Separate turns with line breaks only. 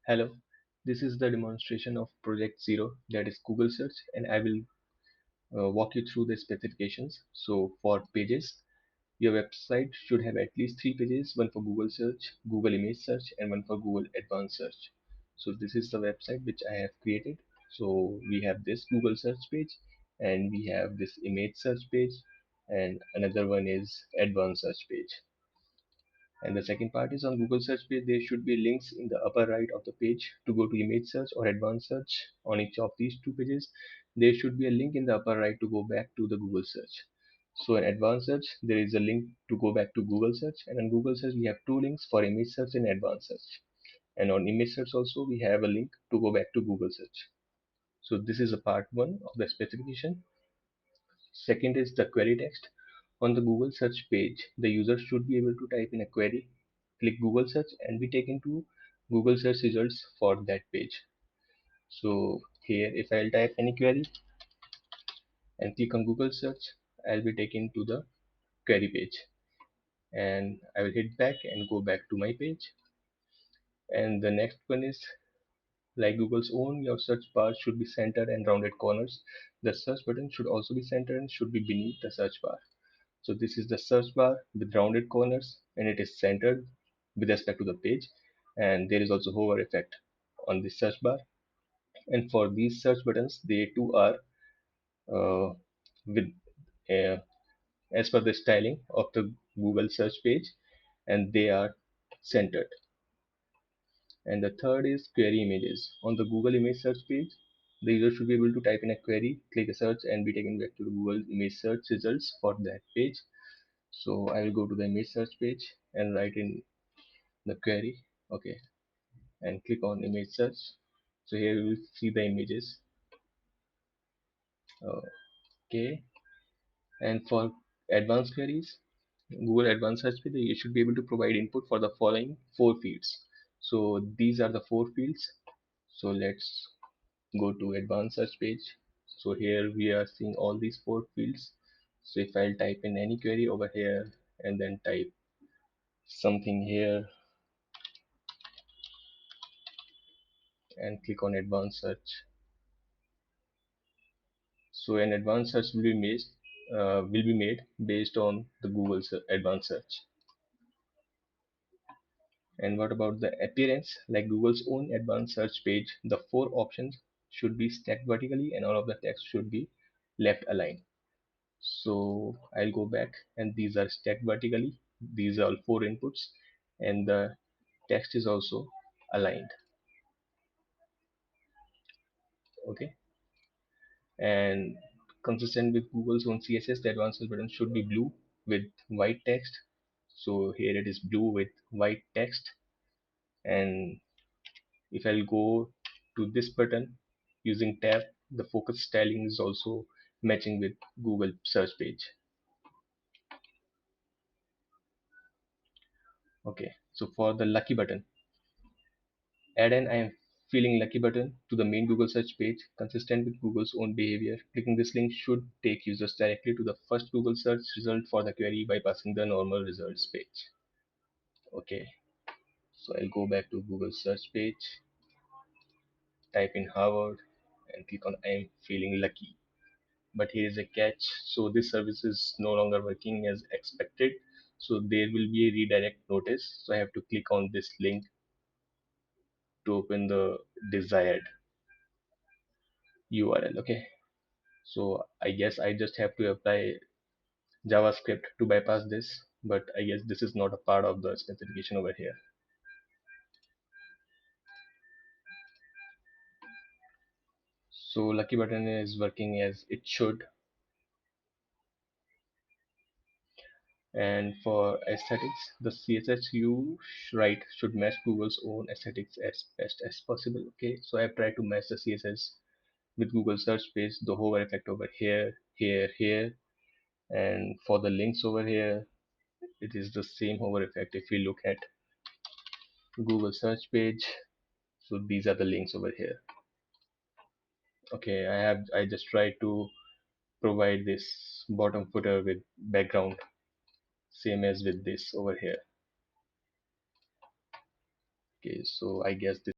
Hello, this is the demonstration of Project Zero, that is Google Search, and I will walk you through the specifications. So for pages, your website should have at least 3 pages, one for Google Search, Google Image Search, and one for Google Advanced Search. So this is the website which I have created. So we have this Google Search page, and we have this Image Search page, and another one is Advanced Search page. And the second part is on Google search page, there should be links in the upper right of the page to go to image search or advanced search. On each of these 2 pages, there should be a link in the upper right to go back to the Google search. So in advanced search, there is a link to go back to Google search, and on Google search, we have 2 links for image search and advanced search. And on image search also, we have a link to go back to Google search. So this is a part one of the specification. Second is the query text. On the Google search page, the user should be able to type in a query, click Google search, and be taken to Google search results for that page. So here, if I'll type any query and click on Google search, I'll be taken to the query page, and I will hit back and go back to my page. And the next one is like Google's own, your search bar should be centered and rounded corners. The search button should also be centered and should be beneath the search bar. So this is the search bar with rounded corners, and it is centered with respect to the page, and there is also hover effect on the search bar. And for these search buttons, they too are uh, with uh, as per the styling of the Google search page, and they are centered. And the third is query images. On the Google image search page, the user should be able to type in a query, click a search, and be taken back to the Google image search results for that page. So I will go to the image search page and write in the query, okay, and click on image search. So here you will see the images, okay. And for advanced queries, Google advanced search page, you should be able to provide input for the following 4 fields. So these are the 4 fields. So let's go to advanced search page. So here we are seeing all these 4 fields. So if I'll type in any query over here and then type something here and click on advanced search. So an advanced search will be made based on the Google advanced search. And what about the appearance? Like Google's own advanced search page, the 4 options should be stacked vertically and all of the text should be left aligned. So I'll go back, and these are stacked vertically. These are all 4 inputs, and the text is also aligned. Okay, and consistent with Google's own CSS, the advanced search button should be blue with white text. So here it is blue with white text. And if I'll go to this button using tab, the focus styling is also matching with Google search page. Okay, so for the lucky button, add an I am feeling lucky button to the main Google search page consistent with Google's own behavior. Clicking this link should take users directly to the first Google search result for the query bypassing the normal results page. Okay, so I'll go back to Google search page, type in Harvard, and click on I am feeling lucky. But here is a catch. So this service is no longer working as expected. So there will be a redirect notice. So I have to click on this link to open the desired URL. Okay. So I guess I just have to apply JavaScript to bypass this. But I guess this is not a part of the specification over here. So Lucky Button is working as it should. And for aesthetics, the CSS you write should match Google's own aesthetics as best as possible. Okay, so I've tried to match the CSS with Google search page, the hover effect over here, here, and for the links over here, it is the same hover effect. If we look at Google search page, so these are the links over here. Okay, I just tried to provide this bottom footer with background, same as with this over here. Okay, so I guess this